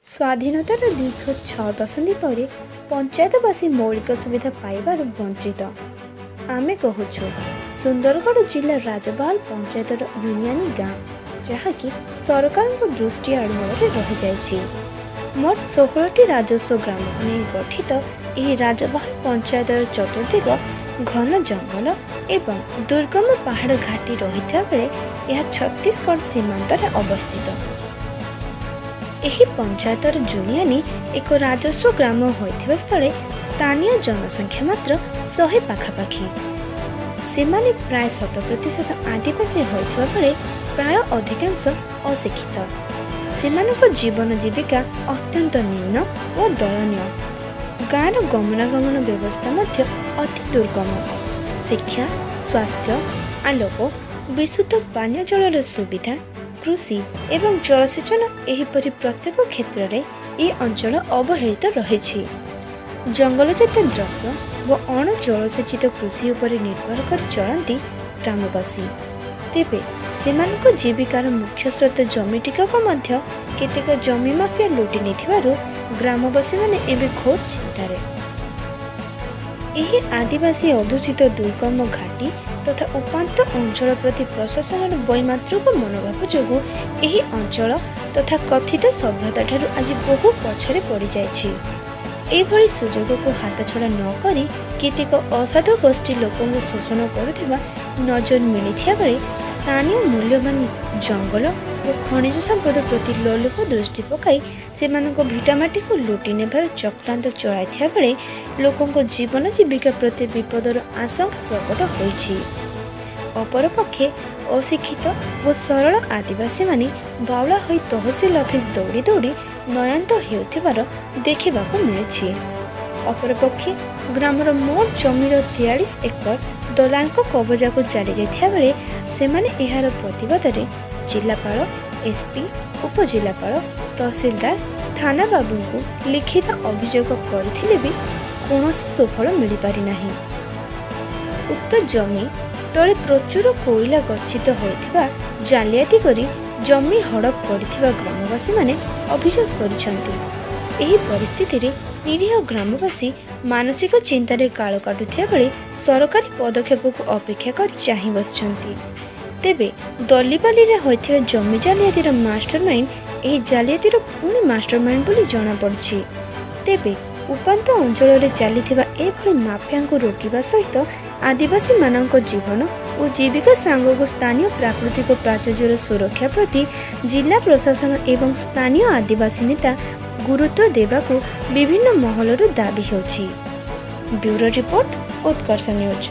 ସ୍ୱାଧୀନତାର ଦୀର୍ଘ 6 ଦଶନ୍ଧି ପରେ ପଞ୍ଚାୟତବାସୀ ମୌଳିକ ସୁବିଧା ପାଇବାରୁ ବଞ୍ଚିତ। ଆମେ କହୁଛୁ ସୁନ୍ଦରଗଡ଼ ଜିଲ୍ଲା ରାଜବାହାଲ ପଞ୍ଚାୟତର ୟୁନିଆନି ଗାଁ, ଯାହାକି ସରକାରଙ୍କ ଦୃଷ୍ଟି ଆଢ଼ୁଆଳରେ ରହିଯାଇଛି। ମୋଟ 16ଟି ରାଜସ୍ୱ ଗ୍ରାମକୁ ନେଇ ଗଠିତ ଏହି ରାଜବାହାଲ ପଞ୍ଚାୟତର ଚତୁର୍ଦ୍ଦିଗ ଘନ ଜଙ୍ଗଲ ଏବଂ ଦୁର୍ଗମ ପାହାଡ଼ ଘାଟି ରହିଥିବା ବେଳେ ଏହା ଛତିଶଗଡ଼ ସୀମାନ୍ତରେ ଅବସ୍ଥିତ। ଏହି ପଞ୍ଚାୟତର ଜୁନିଆନି ଏକ ରାଜସ୍ୱ ଗ୍ରାମ ହୋଇଥିବା ସ୍ଥଳେ ସ୍ଥାନୀୟ ଜନସଂଖ୍ୟା ମାତ୍ର 100 ପାଖାପାଖି। ସେମାନେ ପ୍ରାୟ 70% ଆଦିବାସୀ ହୋଇଥିବା ବେଳେ ପ୍ରାୟ ଅଧିକାଂଶ ଅଶିକ୍ଷିତ। ସେମାନଙ୍କ ଜୀବନ ଜୀବିକା ଅତ୍ୟନ୍ତ ନିମ୍ନ ଓ ଦୟନୀୟ। ଗାଁର ଗମନାଗମନ ବ୍ୟବସ୍ଥା ମଧ୍ୟ ଅତି ଦୁର୍ଗମ। ଶିକ୍ଷା, ସ୍ୱାସ୍ଥ୍ୟ, ଆଲୋକ, ବିଶୁଦ୍ଧ ପାନୀୟ ଜଳର ସୁବିଧା, କୃଷି ଏବଂ ଜଳସେଚନ ଏହିପରି ପ୍ରତ୍ୟେକ କ୍ଷେତ୍ରରେ ଏହି ଅଞ୍ଚଳ ଅବହେଳିତ ରହିଛି। ଜଙ୍ଗଲଜାତ ଦ୍ରବ୍ୟ ଓ ଅଣ ଜଳସେଚିତ କୃଷି ଉପରେ ନିର୍ଭର କରି ଚଳନ୍ତି ଗ୍ରାମବାସୀ। ତେବେ ସେମାନଙ୍କ ଜୀବିକାର ମୁଖ୍ୟ ସ୍ରୋତ ଜମି ଟିକକ ମଧ୍ୟ କେତେକ ଜମି ମାଫିଆ ଲୁଟି ନେଇଥିବାରୁ ଗ୍ରାମବାସୀମାନେ ଏବେ ଖୁବ୍ ଚିନ୍ତାରେ। ଏହି ଆଦିବାସୀ ଅଧ୍ୟୁଷିତ ଦୁର୍ଗମ ଘାଟି ତଥା ଉପାନ୍ତ ଅଞ୍ଚଳ ପ୍ରତି ପ୍ରଶାସନର ବୈମାତୃକ ମନୋଭାବ ଯୋଗୁଁ ଏହି ଅଞ୍ଚଳ ତଥା କଥିତ ସଭ୍ୟତାଠାରୁ ଆଜି ବହୁ ପଛରେ ପଡ଼ିଯାଇଛି। ଏଭଳି ସୁଯୋଗକୁ ହାତଛଡ଼ା ନ କରି କେତେକ ଅସାଧୁ ଗୋଷ୍ଠୀ ଲୋକଙ୍କୁ ଶୋଷଣ କରୁଥିବା ନଜର ମିଳିଥିବା ବେଳେ ସ୍ଥାନୀୟ ମୂଲ୍ୟବାନ ଜଙ୍ଗଲ ଓ ଖଣିଜ ସମ୍ପଦ ପ୍ରତି ଲୋଲୁପ ଦୃଷ୍ଟି ପକାଇ ସେମାନଙ୍କ ଭିଟାମାଟିକୁ ଲୁଟି ନେବାର ଚକ୍ରାନ୍ତ ଚଳାଇଥିବା ବେଳେ ଲୋକଙ୍କ ଜୀବନ ଜୀବିକା ପ୍ରତି ବିପଦର ଆଶଙ୍କା ପ୍ରକଟ ହୋଇଛି। ଅପରପକ୍ଷେ ଅଶିକ୍ଷିତ ଓ ସରଳ ଆଦିବାସୀମାନେ ବାଉଳା ହୋଇ ତହସିଲ ଅଫିସ ଦୌଡ଼ି ଦୌଡ଼ି ନୟାନ୍ତ ହେଉଥିବାର ଦେଖିବାକୁ ମିଳିଛି। ଅପରପକ୍ଷେ ଗ୍ରାମର ମୋଟ ଜମିର 43 ଏକର ଦଲାଲଙ୍କ କବଜାକୁ ଚାଲିଯାଇଥିବା ବେଳେ ସେମାନେ ଏହାର ପ୍ରତିବାଦରେ ଜିଲ୍ଲାପାଳ, ଏସ୍ପି, ଉପଜିଲ୍ଲାପାଳ, ତହସିଲଦାର, ଥାନାବାବୁଙ୍କୁ ଲିଖିତ ଅଭିଯୋଗ କରିଥିଲେ ବି କୌଣସି ସୁଫଳ ମିଳିପାରିନାହିଁ। ଉକ୍ତ ଜମି ତଳେ ପ୍ରଚୁର କୋଇଲା ଗଚ୍ଛିତ ହୋଇଥିବା ଜାଲିଆତି କରି ଜମି ହଡପ କରିଥିବା ଗ୍ରାମବାସୀମାନେ ଅଭିଯୋଗ କରିଛନ୍ତି। ଏହି ପରିସ୍ଥିତିରେ ନିରୀହ ଗ୍ରାମବାସୀ ମାନସିକ ଚିନ୍ତାରେ କାଳ କାଟୁଥିବା ବେଳେ ସରକାରୀ ପଦକ୍ଷେପକୁ ଅପେକ୍ଷା କରି ଚାହିଁ ବସିଛନ୍ତି। ତେବେ ଦଲିବାଲିରେ ହୋଇଥିବା ଜମି ଜାଲିଆତିର ମାଷ୍ଟର ମାଇଣ୍ଡ ଏହି ଜାଲିଆତିର ପୁଣି ମାଷ୍ଟର ମାଇଣ୍ଡ ବୋଲି ଜଣାପଡ଼ିଛି। ତେବେ ଉପାନ୍ତ ଅଞ୍ଚଳରେ ଚାଲିଥିବା ଏଭଳି ମାଫିଆଙ୍କୁ ରୋକିବା ସହିତ ଆଦିବାସୀମାନଙ୍କ ଜୀବନ ଓ ଜୀବିକା ସାଙ୍ଗକୁ ସ୍ଥାନୀୟ ପ୍ରାକୃତିକ ପ୍ରାଚୁର୍ଯ୍ୟର ସୁରକ୍ଷା ପ୍ରତି ଜିଲ୍ଲା ପ୍ରଶାସନ ଏବଂ ସ୍ଥାନୀୟ ଆଦିବାସୀ ନେତା ଗୁରୁତ୍ୱ ଦେବାକୁ ବିଭିନ୍ନ ମହଲରୁ ଦାବି ହେଉଛି। ବ୍ୟୁରୋ ରିପୋର୍ଟ, ଉତ୍କର୍ଷ ନ୍ୟୁଜ୍।